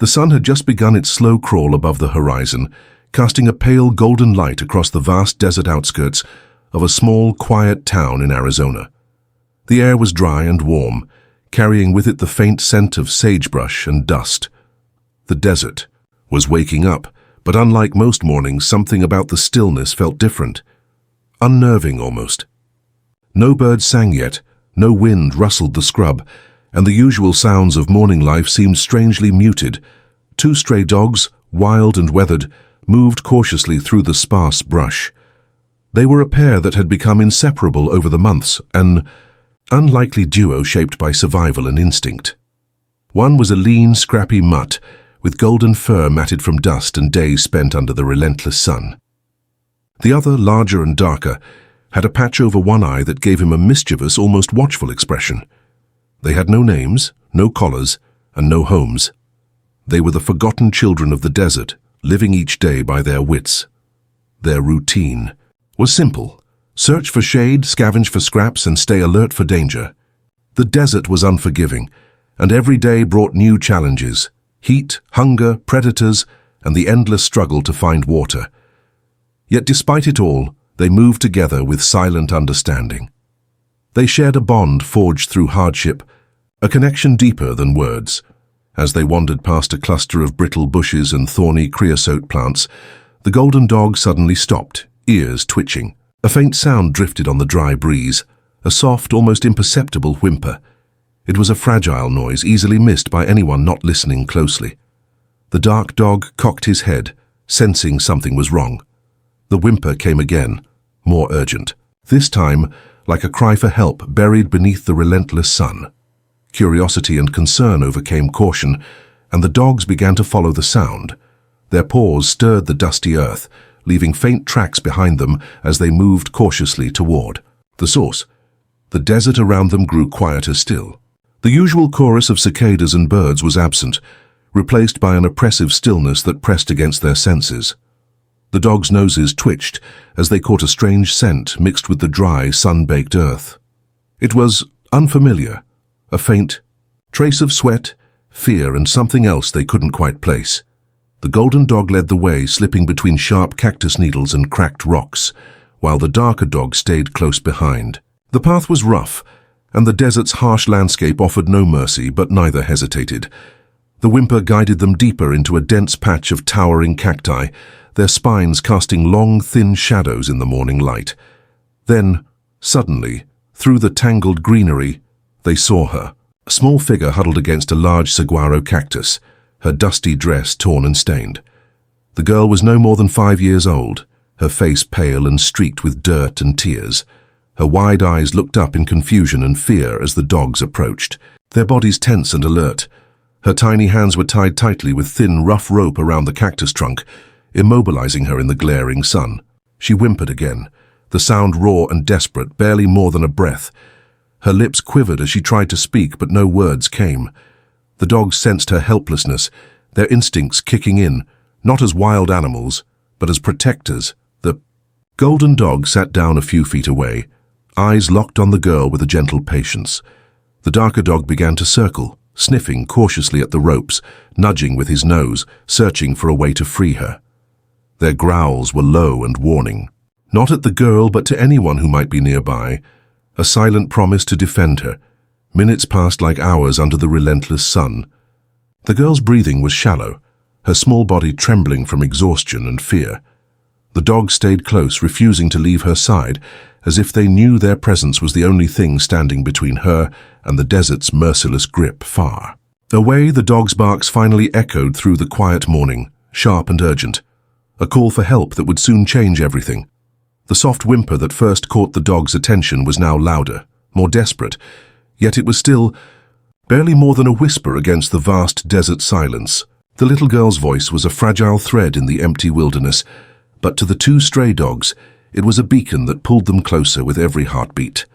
The sun had just begun its slow crawl above the horizon, casting a pale golden light across the vast desert outskirts of a small, quiet town in Arizona. The air was dry and warm, carrying with it the faint scent of sagebrush and dust. The desert was waking up, but unlike most mornings, something about the stillness felt different, unnerving almost. No birds sang yet, no wind rustled the scrub, and the usual sounds of morning life seemed strangely muted. Two stray dogs, wild and weathered, moved cautiously through the sparse brush. They were a pair that had become inseparable over the months, an unlikely duo shaped by survival and instinct. One was a lean, scrappy mutt, with golden fur matted from dust and days spent under the relentless sun. The other, larger and darker, had a patch over one eye that gave him a mischievous, almost watchful expression. They had no names, no collars, and no homes. They were the forgotten children of the desert, living each day by their wits. Their routine was simple. Search for shade, scavenge for scraps, and stay alert for danger. The desert was unforgiving, and every day brought new challenges: heat, hunger, predators, and the endless struggle to find water. Yet despite it all, they moved together with silent understanding. They shared a bond forged through hardship, a connection deeper than words. As they wandered past a cluster of brittle bushes and thorny creosote plants, the golden dog suddenly stopped, ears twitching. A faint sound drifted on the dry breeze, a soft, almost imperceptible whimper. It was a fragile noise, easily missed by anyone not listening closely. The dark dog cocked his head, sensing something was wrong. The whimper came again, more urgent. This time, like a cry for help buried beneath the relentless sun. Curiosity and concern overcame caution, and the dogs began to follow the sound. Their paws stirred the dusty earth, leaving faint tracks behind them as they moved cautiously toward the source. The desert around them grew quieter still. The usual chorus of cicadas and birds was absent, replaced by an oppressive stillness that pressed against their senses. The dogs' noses twitched as they caught a strange scent mixed with the dry, sun-baked earth. It was unfamiliar, a faint trace of sweat, fear, and something else they couldn't quite place. The golden dog led the way, slipping between sharp cactus needles and cracked rocks, while the darker dog stayed close behind. The path was rough, and the desert's harsh landscape offered no mercy, but neither hesitated. The whimper guided them deeper into a dense patch of towering cacti, their spines casting long, thin shadows in the morning light. Then, suddenly, through the tangled greenery, they saw her, a small figure huddled against a large saguaro cactus, her dusty dress torn and stained. The girl was no more than 5 years old, her face pale and streaked with dirt and tears. Her wide eyes looked up in confusion and fear as the dogs approached, their bodies tense and alert. Her tiny hands were tied tightly with thin, rough rope around the cactus trunk, immobilizing her in the glaring sun. She whimpered again, the sound raw and desperate, barely more than a breath. Her lips quivered as she tried to speak, but no words came. The dogs sensed her helplessness, their instincts kicking in, not as wild animals, but as protectors. The golden dog sat down a few feet away, eyes locked on the girl with a gentle patience. The darker dog began to circle, sniffing cautiously at the ropes, nudging with his nose, searching for a way to free her. Their growls were low and warning, not at the girl but to anyone who might be nearby, a silent promise to defend her. Minutes passed like hours under the relentless sun. The girl's breathing was shallow, her small body trembling from exhaustion and fear. The dogs stayed close, refusing to leave her side, as if they knew their presence was the only thing standing between her and the desert's merciless grip far. Away, the dogs' barks finally echoed through the quiet morning, sharp and urgent, a call for help that would soon change everything. The soft whimper that first caught the dog's attention was now louder, more desperate, yet it was still barely more than a whisper against the vast desert silence. The little girl's voice was a fragile thread in the empty wilderness, but to the two stray dogs, it was a beacon that pulled them closer with every heartbeat.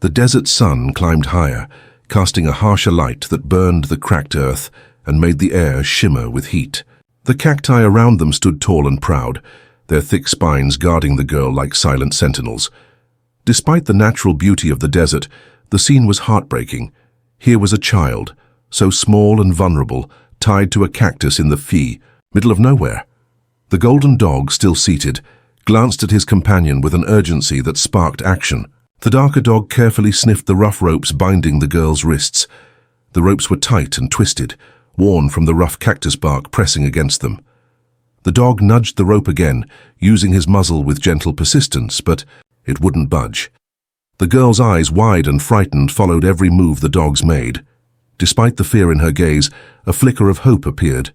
The desert sun climbed higher, casting a harsher light that burned the cracked earth and made the air shimmer with heat. The cacti around them stood tall and proud, their thick spines guarding the girl like silent sentinels. Despite the natural beauty of the desert, the scene was heartbreaking. Here was a child, so small and vulnerable, tied to a cactus in the middle of nowhere. The golden dog, still seated, glanced at his companion with an urgency that sparked action. The darker dog carefully sniffed the rough ropes binding the girl's wrists. The ropes were tight and twisted, worn from the rough cactus bark pressing against them. The dog nudged the rope again, using his muzzle with gentle persistence, but it wouldn't budge. The girl's eyes, wide and frightened, followed every move the dogs made. Despite the fear in her gaze, a flicker of hope appeared,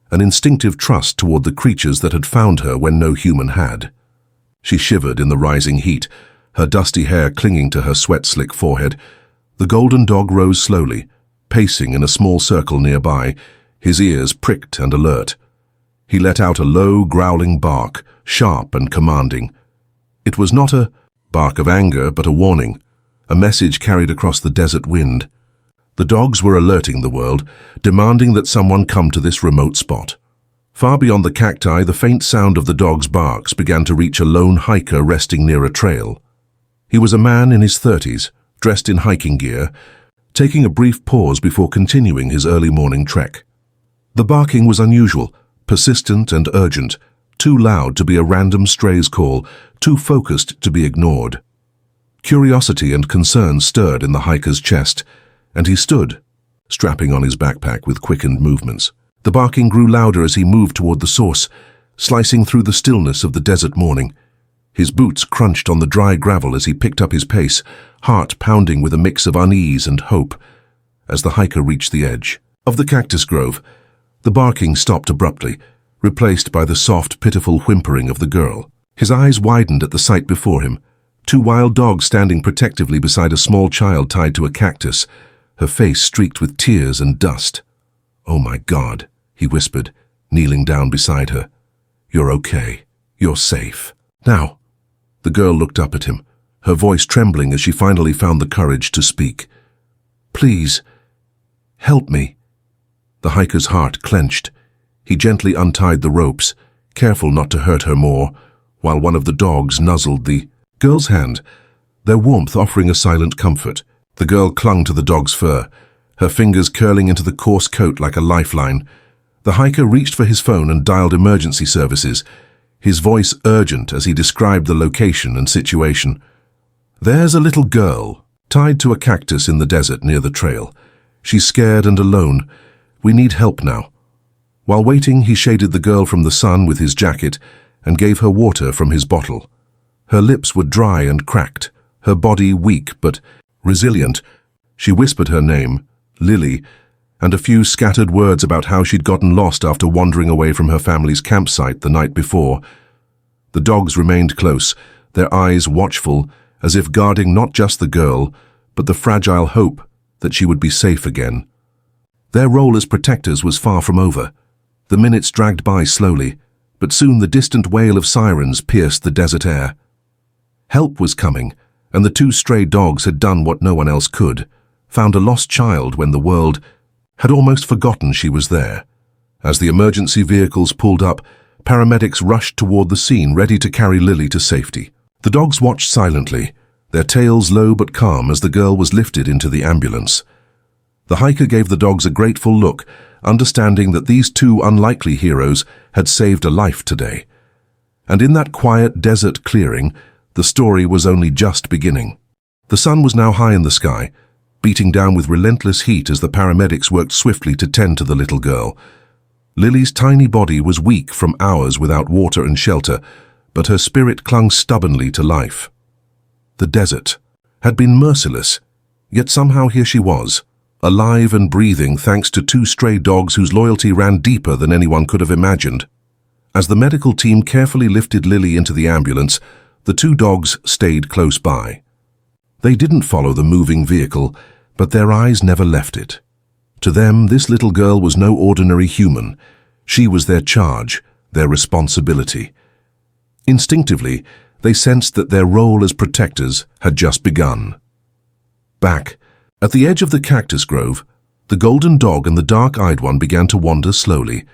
an instinctive trust toward the creatures that had found her when no human had. She shivered in the rising heat, her dusty hair clinging to her sweat-slick forehead. The golden dog rose slowly, pacing in a small circle nearby, his ears pricked and alert. He let out a low, growling bark, sharp and commanding. It was not a bark of anger, but a warning, a message carried across the desert wind. The dogs were alerting the world, demanding that someone come to this remote spot. Far beyond the cacti, the faint sound of the dog's barks began to reach a lone hiker resting near a trail. He was a man in his 30s, dressed in hiking gear, taking a brief pause before continuing his early morning trek. The barking was unusual, persistent and urgent, too loud to be a random stray's call, too focused to be ignored. Curiosity and concern stirred in the hiker's chest, and he stood, strapping on his backpack with quickened movements. The barking grew louder as he moved toward the source, slicing through the stillness of the desert morning. His boots crunched on the dry gravel as he picked up his pace, heart pounding with a mix of unease and hope. As the hiker reached the edge of the cactus grove, the barking stopped abruptly, replaced by the soft, pitiful whimpering of the girl. His eyes widened at the sight before him, two wild dogs standing protectively beside a small child tied to a cactus, her face streaked with tears and dust. "Oh my God," he whispered, kneeling down beside her. "You're okay. You're safe. Now." The girl looked up at him, her voice trembling as she finally found the courage to speak. "Please, help me." The hiker's heart clenched. He gently untied the ropes, careful not to hurt her more, while one of the dogs nuzzled the girl's hand, their warmth offering a silent comfort. The girl clung to the dog's fur, her fingers curling into the coarse coat like a lifeline. The hiker reached for his phone and dialed emergency services, his voice urgent as he described the location and situation. "There's a little girl, tied to a cactus in the desert near the trail. She's scared and alone. We need help now." While waiting, he shaded the girl from the sun with his jacket and gave her water from his bottle. Her lips were dry and cracked, her body weak but resilient. She whispered her name, Lily, and a few scattered words about how she'd gotten lost after wandering away from her family's campsite the night before. The dogs remained close, their eyes watchful, as if guarding not just the girl, but the fragile hope that she would be safe again. Their role as protectors was far from over. The minutes dragged by slowly, but soon the distant wail of sirens pierced the desert air. Help was coming, and the two stray dogs had done what no one else could, found a lost child when the world had almost forgotten she was there. As the emergency vehicles pulled up, paramedics rushed toward the scene, ready to carry Lily to safety. The dogs watched silently, their tails low but calm as the girl was lifted into the ambulance. The hiker gave the dogs a grateful look, understanding that these two unlikely heroes had saved a life today. And in that quiet desert clearing, the story was only just beginning. The sun was now high in the sky, beating down with relentless heat as the paramedics worked swiftly to tend to the little girl. Lily's tiny body was weak from hours without water and shelter, but her spirit clung stubbornly to life. The desert had been merciless, yet somehow here she was, alive and breathing thanks to two stray dogs whose loyalty ran deeper than anyone could have imagined. As the medical team carefully lifted Lily into the ambulance, the two dogs stayed close by. They didn't follow the moving vehicle, but their eyes never left it. To them, this little girl was no ordinary human. She was their charge, their responsibility. Instinctively, they sensed that their role as protectors had just begun. Back, at the edge of the cactus grove, the golden dog and the dark-eyed one began to wander slowly,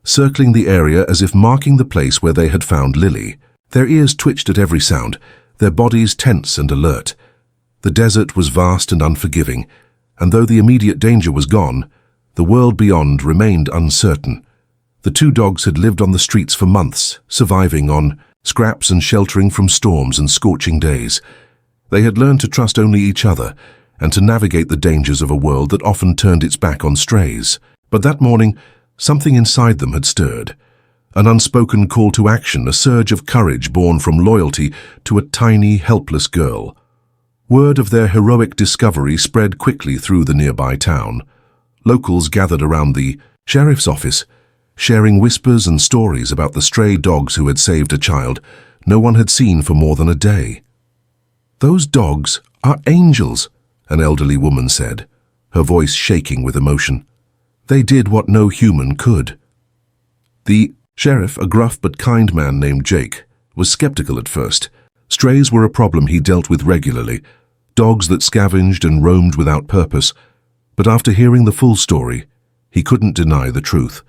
circling the area as if marking the place where they had found Lily. Their ears twitched at every sound, their bodies tense and alert. The desert was vast and unforgiving, and though the immediate danger was gone, The world beyond remained uncertain. The two dogs had lived on the streets for months, surviving on scraps and sheltering from storms and scorching days. They had learned to trust only each other and to navigate the dangers of a world that often turned its back on strays. But that morning, something inside them had stirred. An unspoken call to action, a surge of courage born from loyalty to a tiny, helpless girl. Word of their heroic discovery spread quickly through the nearby town. Locals gathered around the sheriff's office, sharing whispers and stories about the stray dogs who had saved a child no one had seen for more than a day. "Those dogs are angels," an elderly woman said, her voice shaking with emotion. "They did what no human could." The sheriff, a gruff but kind man named Jake, was skeptical at first. Strays were a problem he dealt with regularly, dogs that scavenged and roamed without purpose. But after hearing the full story, he couldn't deny the truth.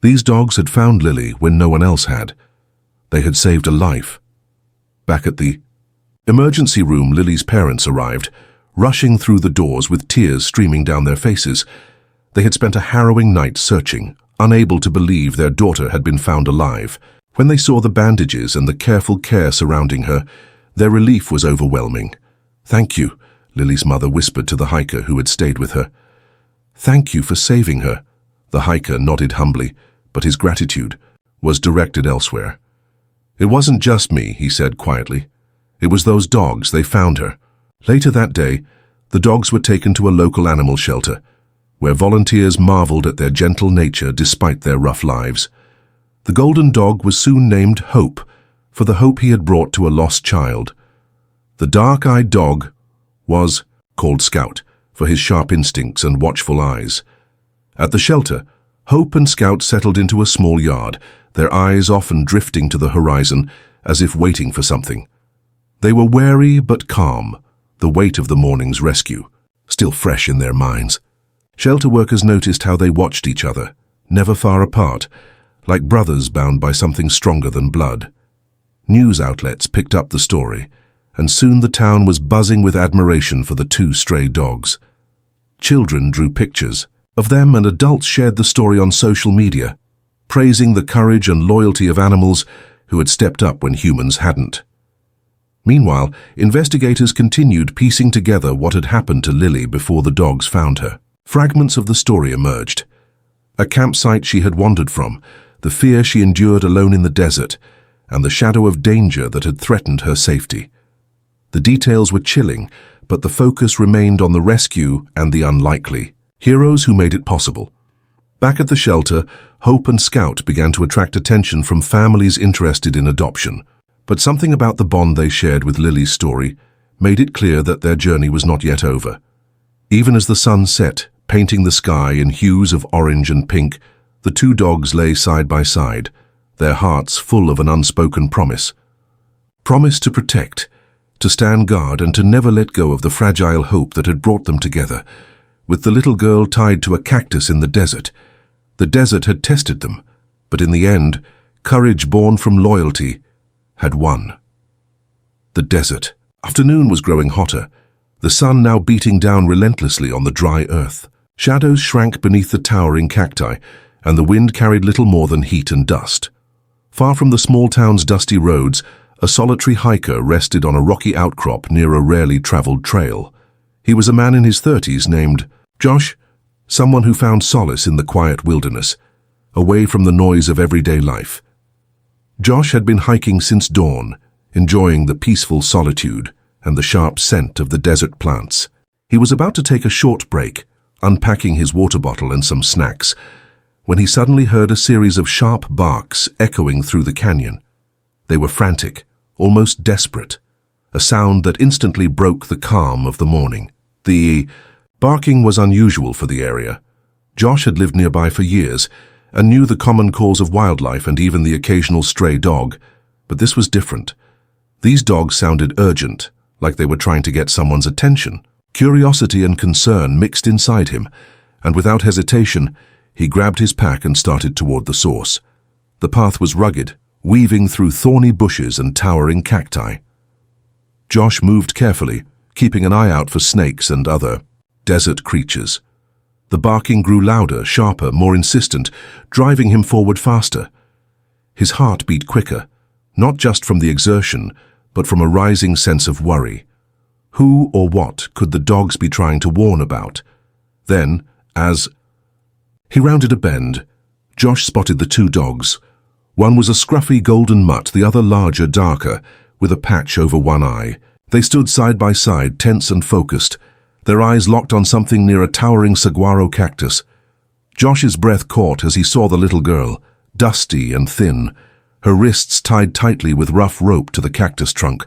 These dogs had found Lily when no one else had. They had saved a life. Back at the emergency room, Lily's parents arrived, rushing through the doors with tears streaming down their faces. They had spent a harrowing night searching, unable to believe their daughter had been found alive. When they saw the bandages and the careful care surrounding her, their relief was overwhelming. "Thank you," Lily's mother whispered to the hiker who had stayed with her. "Thank you for saving her." The hiker nodded humbly, but his gratitude was directed elsewhere. "It wasn't just me," he said quietly. "It was those dogs. They found her." Later that day, the dogs were taken to a local animal shelter, where volunteers marveled at their gentle nature despite their rough lives. The golden dog was soon named Hope, for the hope he had brought to a lost child. The dark-eyed dog was called Scout, for his sharp instincts and watchful eyes. At the shelter, Hope and Scout settled into a small yard, their eyes often drifting to the horizon as if waiting for something. They were wary but calm, the weight of the morning's rescue still fresh in their minds. Shelter workers noticed how they watched each other, never far apart, like brothers bound by something stronger than blood. News outlets picked up the story, and soon the town was buzzing with admiration for the two stray dogs. Children drew pictures of them and adults shared the story on social media, praising the courage and loyalty of animals who had stepped up when humans hadn't. Meanwhile, investigators continued piecing together what had happened to Lily before the dogs found her. Fragments of the story emerged. A campsite she had wandered from, the fear she endured alone in the desert, and the shadow of danger that had threatened her safety. The details were chilling, but the focus remained on the rescue and the unlikely, heroes who made it possible. Back at the shelter, Hope and Scout began to attract attention from families interested in adoption. But something about the bond they shared with Lily's story made it clear that their journey was not yet over. Even as the sun set, painting the sky in hues of orange and pink, the two dogs lay side by side, their hearts full of an unspoken promise. Promise to protect, to stand guard, and to never let go of the fragile hope that had brought them together. With the little girl tied to a cactus in the desert had tested them, but in the end, courage born from loyalty had won. The desert. Afternoon was growing hotter, the sun now beating down relentlessly on the dry earth. Shadows shrank beneath the towering cacti, and the wind carried little more than heat and dust. Far from the small town's dusty roads, a solitary hiker rested on a rocky outcrop near a rarely traveled trail. He was a man in his 30s named Josh, someone who found solace in the quiet wilderness, away from the noise of everyday life. Josh had been hiking since dawn, enjoying the peaceful solitude and the sharp scent of the desert plants. He was about to take a short break, unpacking his water bottle and some snacks, when he suddenly heard a series of sharp barks echoing through the canyon. They were frantic, almost desperate, a sound that instantly broke the calm of the morning. The barking was unusual for the area. Josh had lived nearby for years and knew the common calls of wildlife and even the occasional stray dog, but this was different. These dogs sounded urgent, like they were trying to get someone's attention. Curiosity and concern mixed inside him, and without hesitation, he grabbed his pack and started toward the source. The path was rugged, weaving through thorny bushes and towering cacti. Josh moved carefully, keeping an eye out for snakes and other desert creatures. The barking grew louder, sharper, more insistent, driving him forward faster. His heart beat quicker, not just from the exertion, but from a rising sense of worry. Who or what could the dogs be trying to warn about? Then, as he rounded a bend, Josh spotted the two dogs. One was a scruffy golden mutt, the other larger, darker, with a patch over one eye. They stood side by side, tense and focused, their eyes locked on something near a towering saguaro cactus. Josh's breath caught as he saw the little girl, dusty and thin, her wrists tied tightly with rough rope to the cactus trunk.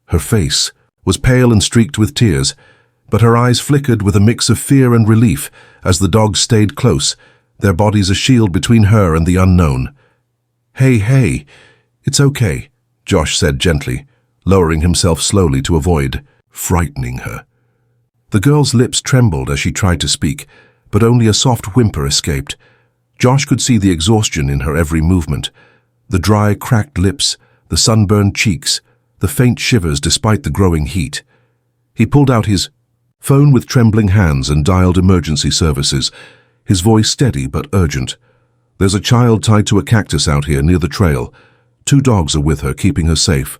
Her face was pale and streaked with tears, but her eyes flickered with a mix of fear and relief as the dogs stayed close, their bodies a shield between her and the unknown. Hey, it's okay," Josh said gently, lowering himself slowly to avoid frightening her. The girl's lips trembled as she tried to speak, but only a soft whimper escaped. Josh could see the exhaustion in her every movement, the dry, cracked lips, the sunburned cheeks, the faint shivers despite the growing heat. He pulled out his phone with trembling hands and dialed emergency services, his voice steady but urgent. "There's a child tied to a cactus out here near the trail. 2 dogs are with her, keeping her safe.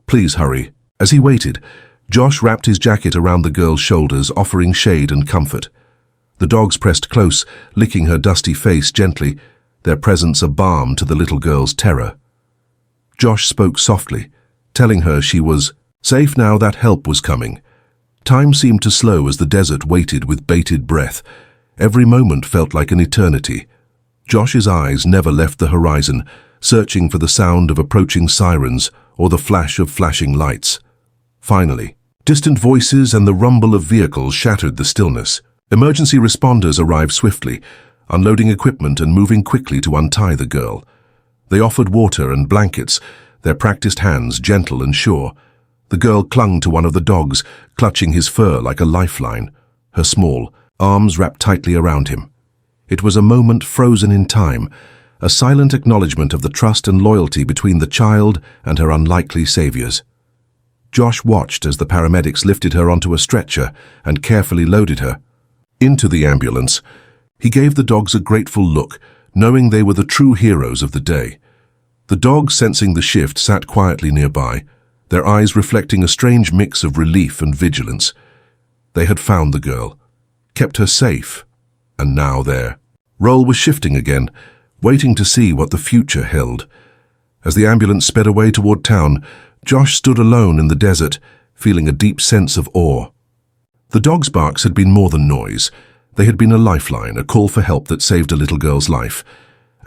Please hurry." As he waited, Josh wrapped his jacket around the girl's shoulders, offering shade and comfort. The dogs pressed close, licking her dusty face gently, their presence a balm to the little girl's terror. Josh spoke softly, telling her she was safe now, that help was coming. Time seemed to slow as the desert waited with bated breath. Every moment felt like an eternity. Josh's eyes never left the horizon, searching for the sound of approaching sirens or the flash of flashing lights. Finally, distant voices and the rumble of vehicles shattered the stillness. Emergency responders arrived swiftly, unloading equipment and moving quickly to untie the girl. They offered water and blankets, their practiced hands gentle and sure. The girl clung to one of the dogs, clutching his fur like a lifeline, her small arms wrapped tightly around him. It was a moment frozen in time, a silent acknowledgement of the trust and loyalty between the child and her unlikely saviors. Josh watched as the paramedics lifted her onto a stretcher and carefully loaded her into the ambulance. He gave the dogs a grateful look, knowing they were the true heroes of the day. The dogs, sensing the shift, sat quietly nearby, their eyes reflecting a strange mix of relief and vigilance. They had found the girl, kept her safe, and now their role was shifting again, waiting to see what the future held. As the ambulance sped away toward town, Josh stood alone in the desert, feeling a deep sense of awe. The dogs' barks had been more than noise. They had been a lifeline, a call for help that saved a little girl's life.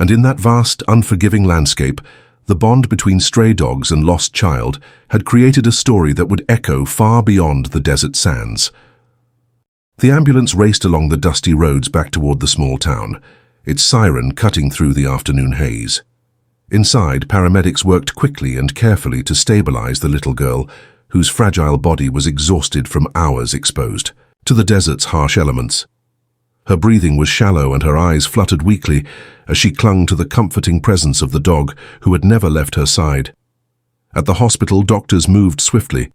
And in that vast, unforgiving landscape, the bond between stray dogs and lost child had created a story that would echo far beyond the desert sands. The ambulance raced along the dusty roads back toward the small town, its siren cutting through the afternoon haze. Inside, paramedics worked quickly and carefully to stabilize the little girl, whose fragile body was exhausted from hours exposed to the desert's harsh elements. Her breathing was shallow and her eyes fluttered weakly as she clung to the comforting presence of the dog who had never left her side. At the hospital, doctors moved swiftly.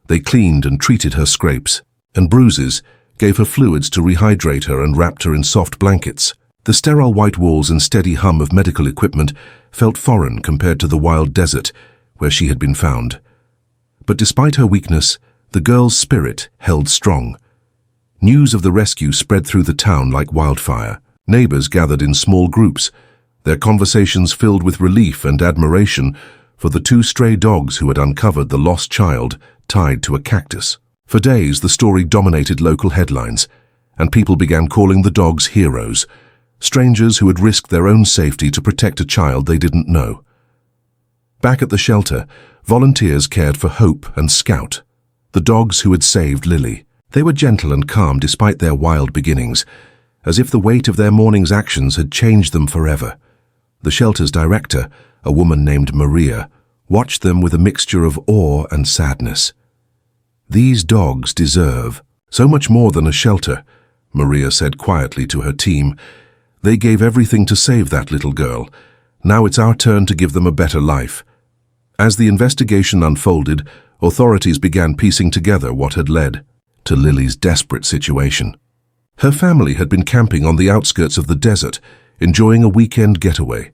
They cleaned and treated her scrapes and bruises, gave her fluids to rehydrate her and wrapped her in soft blankets. The sterile white walls and steady hum of medical equipment felt foreign compared to the wild desert where she had been found. But despite her weakness, the girl's spirit held strong. News of the rescue spread through the town like wildfire. Neighbors gathered in small groups, their conversations filled with relief and admiration for the 2 stray dogs who had uncovered the lost child tied to a cactus. For days, the story dominated local headlines, and people began calling the dogs heroes, strangers who had risked their own safety to protect a child they didn't know. Back at the shelter, volunteers cared for Hope and Scout, the dogs who had saved Lily. They were gentle and calm despite their wild beginnings, as if the weight of their morning's actions had changed them forever. The shelter's director, a woman named Maria, watched them with a mixture of awe and sadness. "These dogs deserve so much more than a shelter," Maria said quietly to her team. "They gave everything to save that little girl. Now it's our turn to give them a better life." As the investigation unfolded, authorities began piecing together what had led to Lily's desperate situation. Her family had been camping on the outskirts of the desert, enjoying a weekend getaway.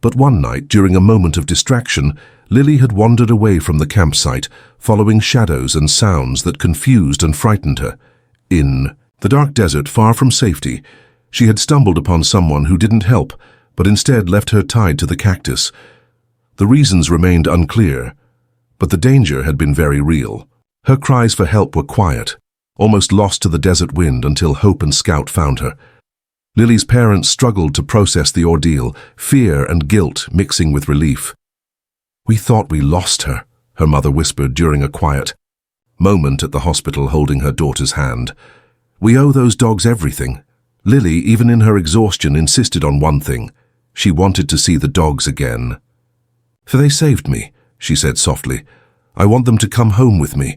But one night, during a moment of distraction, Lily had wandered away from the campsite, following shadows and sounds that confused and frightened her. In the dark desert, far from safety, she had stumbled upon someone who didn't help, but instead left her tied to the cactus. The reasons remained unclear, but the danger had been very real. Her cries for help were quiet, almost lost to the desert wind until Hope and Scout found her. Lily's parents struggled to process the ordeal, fear and guilt mixing with relief. "We thought we lost her," her mother whispered during a quiet moment at the hospital, holding her daughter's hand. "We owe those dogs everything." Lily, even in her exhaustion, insisted on one thing. She wanted to see the dogs again. "For they saved me," she said softly. "I want them to come home with me."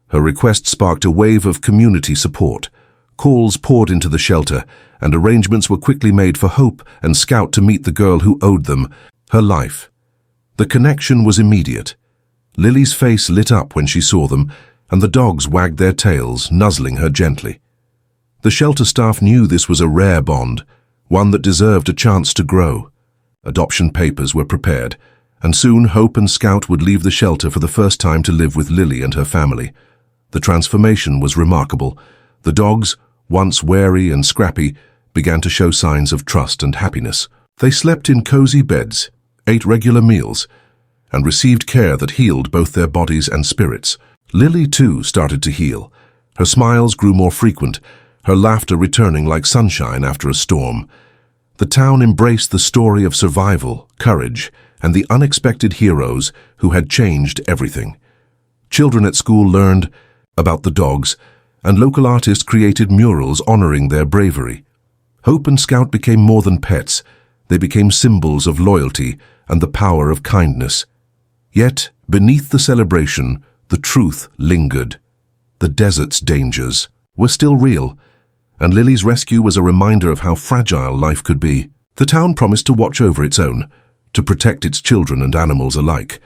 Her request sparked a wave of community support. Calls poured into the shelter, and arrangements were quickly made for Hope and Scout to meet the girl who owed them her life. The connection was immediate. Lily's face lit up when she saw them, and the dogs wagged their tails, nuzzling her gently. The shelter staff knew this was a rare bond, one that deserved a chance to grow. Adoption papers were prepared, and soon Hope and Scout would leave the shelter for the first time to live with Lily and her family. The transformation was remarkable. The dogs, once wary and scrappy, began to show signs of trust and happiness. They slept in cozy beds, ate regular meals, and received care that healed both their bodies and spirits. Lily, too, started to heal. Her smiles grew more frequent, her laughter returning like sunshine after a storm. The town embraced the story of survival, courage, and the unexpected heroes who had changed everything. Children at school learned about the dogs, and local artists created murals honoring their bravery. Hope and Scout became more than pets. They became symbols of loyalty and the power of kindness. Yet, beneath the celebration, the truth lingered. The desert's dangers were still real, and Lily's rescue was a reminder of how fragile life could be. The town promised to watch over its own, to protect its children and animals alike,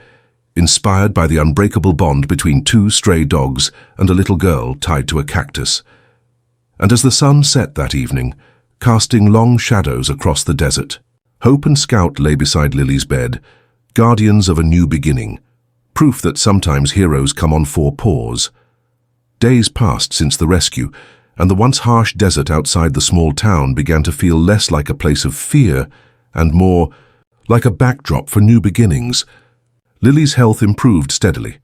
inspired by the unbreakable bond between two stray dogs and a little girl tied to a cactus. And as the sun set that evening, casting long shadows across the desert, Hope and Scout lay beside Lily's bed, guardians of a new beginning, proof that sometimes heroes come on four paws. Days passed since the rescue, and the once harsh desert outside the small town began to feel less like a place of fear and more like a backdrop for new beginnings. Lily's health improved steadily.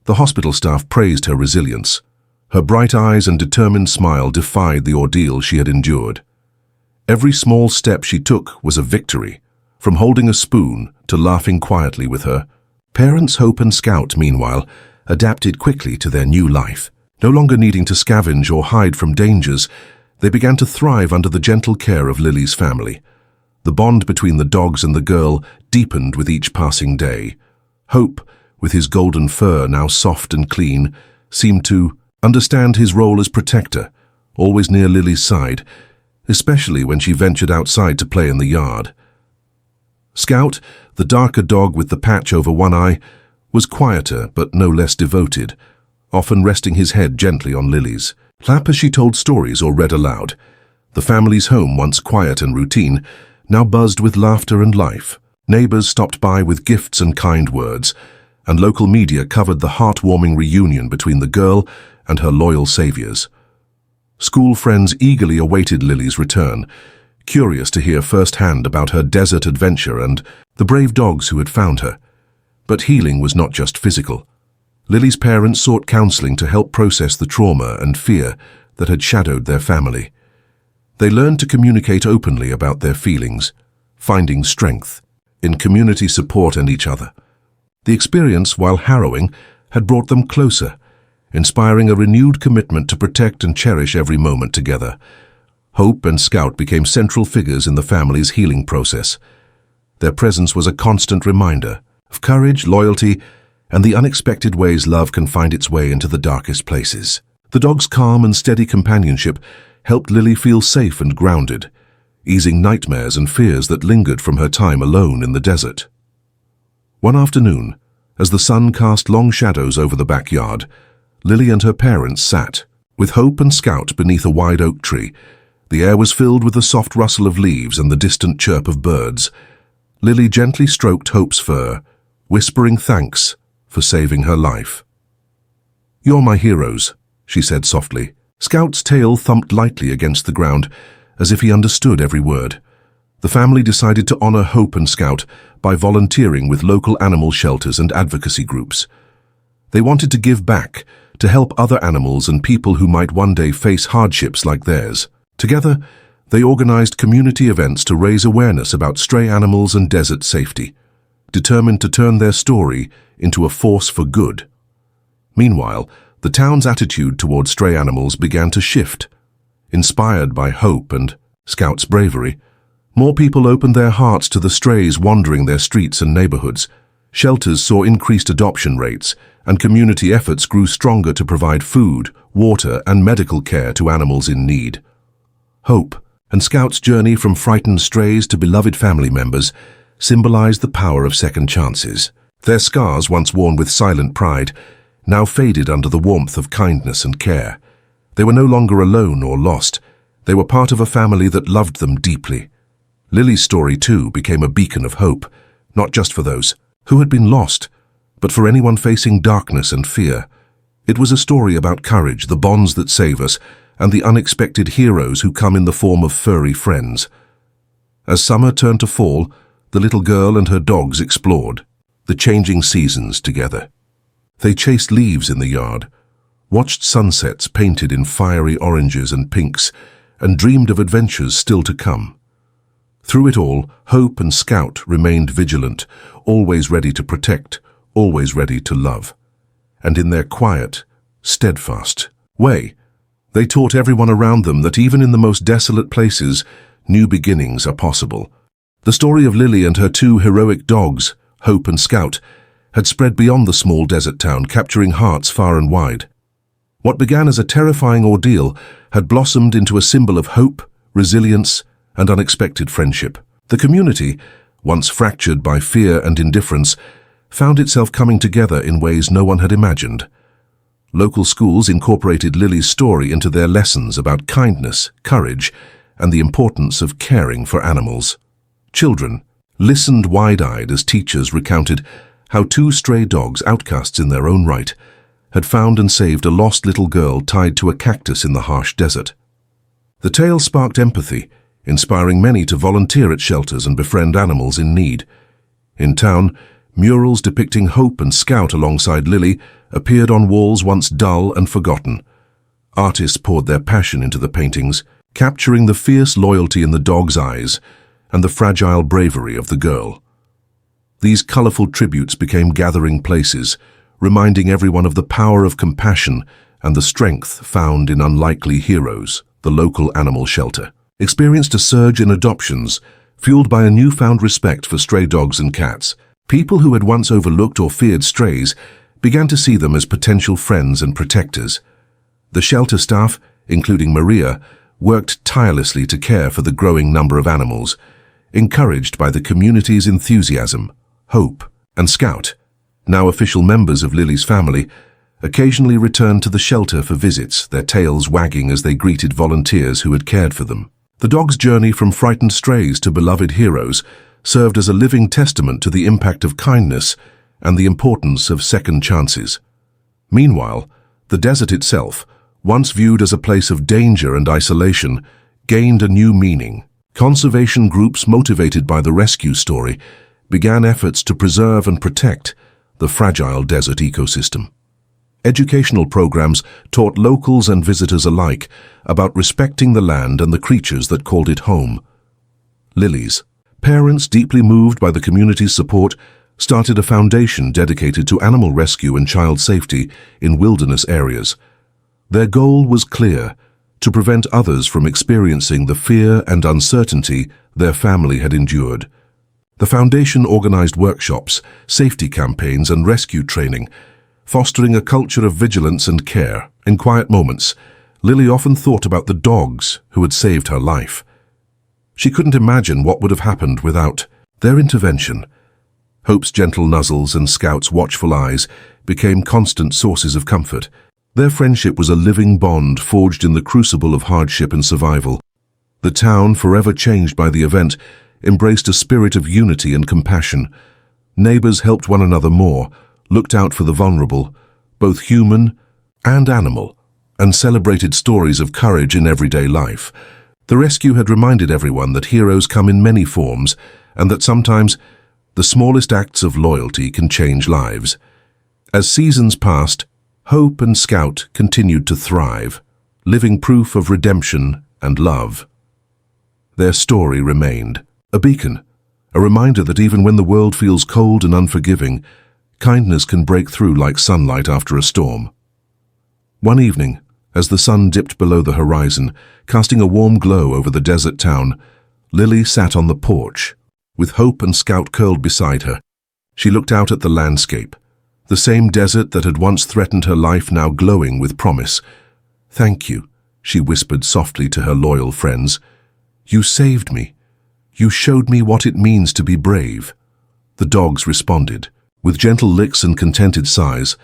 The hospital staff praised her resilience. Her bright eyes and determined smile defied the ordeal she had endured. Every small step she took was a victory, from holding a spoon to laughing quietly with her. Parents Hope and Scout, meanwhile, adapted quickly to their new life. No longer needing to scavenge or hide from dangers, they began to thrive under the gentle care of Lily's family. The bond between the dogs and the girl deepened with each passing day. Hope, with his golden fur now soft and clean, seemed to understand his role as protector, always near Lily's side, especially when she ventured outside to play in the yard. Scout, the darker dog with the patch over one eye, was quieter but no less devoted, often resting his head gently on Lily's lap as she told stories or read aloud. The family's home, once quiet and routine, now buzzed with laughter and life. Neighbors stopped by with gifts and kind words, and local media covered the heartwarming reunion between the girl and her loyal saviors. School friends eagerly awaited Lily's return, curious to hear firsthand about her desert adventure and the brave dogs who had found her. But healing was not just physical. Lily's parents sought counseling to help process the trauma and fear that had shadowed their family. They learned to communicate openly about their feelings, finding strength in community support and each other. The experience, while harrowing, had brought them closer, inspiring a renewed commitment to protect and cherish every moment together. Hope and Scout became central figures in the family's healing process. Their presence was a constant reminder of courage, loyalty, and the unexpected ways love can find its way into the darkest places. The dog's calm and steady companionship helped Lily feel safe and grounded, easing nightmares and fears that lingered from her time alone in the desert. One afternoon, as the sun cast long shadows over the backyard, Lily and her parents sat, With Hope and Scout beneath a wide oak tree, the air was filled with the soft rustle of leaves and the distant chirp of birds. Lily gently stroked Hope's fur, whispering thanks for saving her life. "You're my heroes," she said softly. Scout's tail thumped lightly against the ground, as if he understood every word. The family decided to honor Hope and Scout by volunteering with local animal shelters and advocacy groups. They wanted to give back, to help other animals and people who might one day face hardships like theirs. Together, they organized community events to raise awareness about stray animals and desert safety, determined to turn their story into a force for good. Meanwhile, the town's attitude toward stray animals began to shift. Inspired by Hope and Scout's bravery, more people opened their hearts to the strays wandering their streets and neighborhoods. Shelters saw increased adoption rates, and community efforts grew stronger to provide food, water, and medical care to animals in need. Hope and Scout's journey from frightened strays to beloved family members symbolized the power of second chances. Their scars, once worn with silent pride, now faded under the warmth of kindness and care. They were no longer alone or lost. They were part of a family that loved them deeply. Lily's story, too, became a beacon of hope, not just for those who had been lost, but for anyone facing darkness and fear. It was a story about courage, the bonds that save us, and the unexpected heroes who come in the form of furry friends. As summer turned to fall, the little girl and her dogs explored the changing seasons together. They chased leaves in the yard, watched sunsets painted in fiery oranges and pinks, and dreamed of adventures still to come. Through it all, Hope and Scout remained vigilant, always ready to protect, always ready to love. And in their quiet, steadfast way, they taught everyone around them that even in the most desolate places, new beginnings are possible. The story of Lily and her two heroic dogs, Hope and Scout, had spread beyond the small desert town, capturing hearts far and wide. What began as a terrifying ordeal had blossomed into a symbol of hope, resilience, and unexpected friendship. The community, once fractured by fear and indifference, found itself coming together in ways no one had imagined. Local schools incorporated Lily's story into their lessons about kindness, courage, and the importance of caring for animals. Children listened wide-eyed as teachers recounted how two stray dogs, outcasts in their own right, had found and saved a lost little girl tied to a cactus in the harsh desert. The tale sparked empathy, inspiring many to volunteer at shelters and befriend animals in need. In town, murals depicting Hope and Scout alongside Lily appeared on walls once dull and forgotten. Artists poured their passion into the paintings, capturing the fierce loyalty in the dog's eyes and the fragile bravery of the girl. These colorful tributes became gathering places, reminding everyone of the power of compassion and the strength found in unlikely heroes. The local animal shelter experienced a surge in adoptions, fueled by a newfound respect for stray dogs and cats. People who had once overlooked or feared strays began to see them as potential friends and protectors. The shelter staff, including Maria, worked tirelessly to care for the growing number of animals. Encouraged by the community's enthusiasm, Hope and Scout, now official members of Lily's family, occasionally returned to the shelter for visits, their tails wagging as they greeted volunteers who had cared for them. The dog's journey from frightened strays to beloved heroes served as a living testament to the impact of kindness and the importance of second chances. Meanwhile, the desert itself, once viewed as a place of danger and isolation, gained a new meaning. Conservation groups, motivated by the rescue story, began efforts to preserve and protect the fragile desert ecosystem. Educational programs taught locals and visitors alike about respecting the land and the creatures that called it home. Lily's parents, deeply moved by the community's support, started a foundation dedicated to animal rescue and child safety in wilderness areas. Their goal was clear: to prevent others from experiencing the fear and uncertainty their family had endured. The foundation organized workshops, safety campaigns, and rescue training, fostering a culture of vigilance and care. In quiet moments, Lily often thought about the dogs who had saved her life. She couldn't imagine what would have happened without their intervention. Hope's gentle nuzzles and Scout's watchful eyes became constant sources of comfort. Their friendship was a living bond forged in the crucible of hardship and survival. The town, forever changed by the event, embraced a spirit of unity and compassion. Neighbors helped one another more, looked out for the vulnerable, both human and animal, and celebrated stories of courage in everyday life. The rescue had reminded everyone that heroes come in many forms, and that sometimes the smallest acts of loyalty can change lives. As seasons passed, Hope and Scout continued to thrive, living proof of redemption and love. Their story remained a beacon, a reminder that even when the world feels cold and unforgiving, kindness can break through like sunlight after a storm. One evening, as the sun dipped below the horizon, casting a warm glow over the desert town, Lily sat on the porch, with Hope and Scout curled beside her. She looked out at the landscape, the same desert that had once threatened her life now glowing with promise. "Thank you," she whispered softly to her loyal friends. "You saved me. You showed me what it means to be brave." The dogs responded, with gentle licks and contented sighs,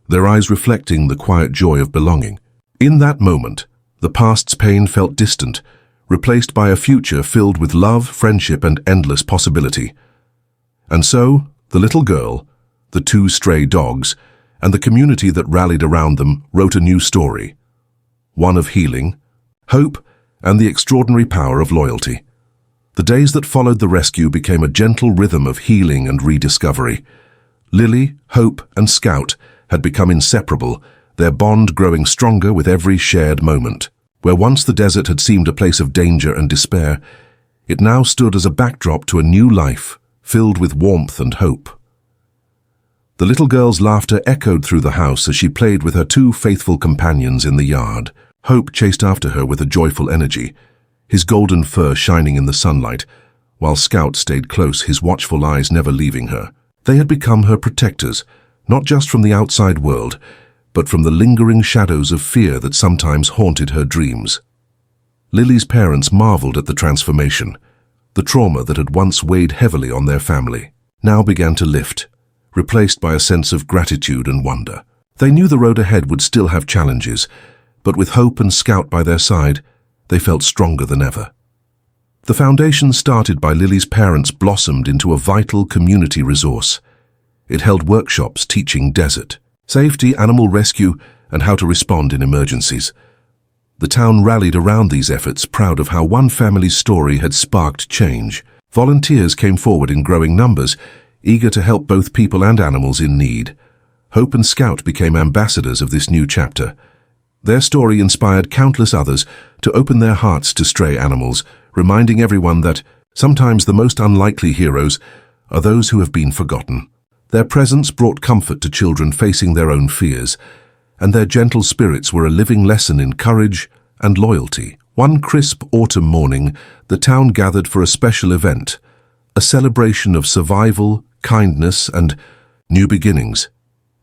their eyes reflecting the quiet joy of belonging. In that moment, the past's pain felt distant, replaced by a future filled with love, friendship, and endless possibility. And so, the little girl, the two stray dogs, and the community that rallied around them wrote a new story. One of healing, hope, and the extraordinary power of loyalty. The days that followed the rescue became a gentle rhythm of healing and rediscovery. Lily, Hope, and Scout had become inseparable, their bond growing stronger with every shared moment. Where once the desert had seemed a place of danger and despair, it now stood as a backdrop to a new life, filled with warmth and hope. The little girl's laughter echoed through the house as she played with her two faithful companions in the yard. Hope chased after her with a joyful energy, his golden fur shining in the sunlight, while Scout stayed close, his watchful eyes never leaving her. They had become her protectors, not just from the outside world, but from the lingering shadows of fear that sometimes haunted her dreams. Lily's parents marveled at the transformation. The trauma that had once weighed heavily on their family now began to lift, replaced by a sense of gratitude and wonder. They knew the road ahead would still have challenges, but with Hope and Scout by their side, they felt stronger than ever. The foundation started by Lily's parents blossomed into a vital community resource. It held workshops teaching desert safety, animal rescue, and how to respond in emergencies. The town rallied around these efforts, proud of how one family's story had sparked change. Volunteers came forward in growing numbers, eager to help both people and animals in need. Hope and Scout became ambassadors of this new chapter. Their story inspired countless others to open their hearts to stray animals, reminding everyone that sometimes the most unlikely heroes are those who have been forgotten. Their presence brought comfort to children facing their own fears, and their gentle spirits were a living lesson in courage and loyalty. One crisp autumn morning, the town gathered for a special event, a celebration of survival, kindness, and new beginnings.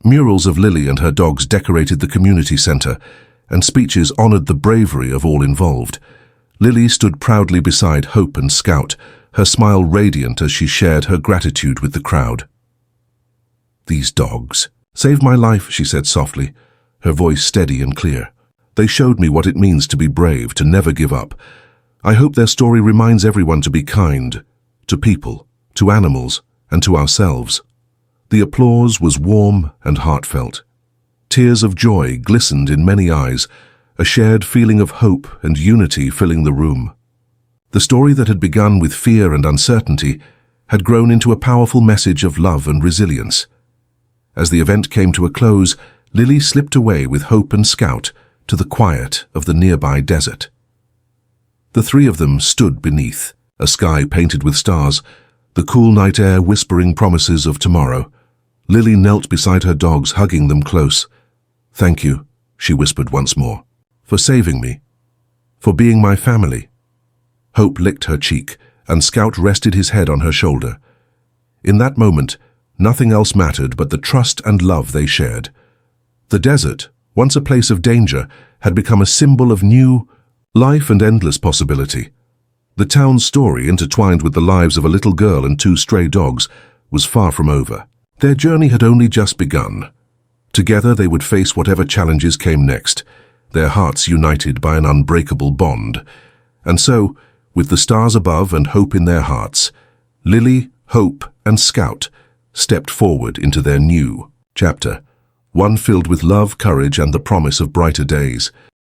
Murals of Lily and her dogs decorated the community center, and speeches honored the bravery of all involved. Lily stood proudly beside Hope and Scout, her smile radiant as she shared her gratitude with the crowd. "These dogs saved my life," she said softly, her voice steady and clear. "They showed me what it means to be brave, to never give up. I hope their story reminds everyone to be kind, to people, to animals, and to ourselves." The applause was warm and heartfelt. Tears of joy glistened in many eyes, a shared feeling of hope and unity filling the room. The story that had begun with fear and uncertainty had grown into a powerful message of love and resilience. As the event came to a close, Lily slipped away with Hope and Scout to the quiet of the nearby desert. The three of them stood beneath, a sky painted with stars, the cool night air whispering promises of tomorrow. Lily knelt beside her dogs, hugging them close. "Thank you," she whispered once more, "for saving me, for being my family." Hope licked her cheek, and Scout rested his head on her shoulder. In that moment, nothing else mattered but the trust and love they shared. The desert, once a place of danger, had become a symbol of new life and endless possibility. The town's story, intertwined with the lives of a little girl and two stray dogs, was far from over. Their journey had only just begun. Together they would face whatever challenges came next, their hearts united by an unbreakable bond. And so, with the stars above and hope in their hearts, Lily, Hope, and Scout stepped forward into their new chapter, one filled with love, courage, and the promise of brighter days.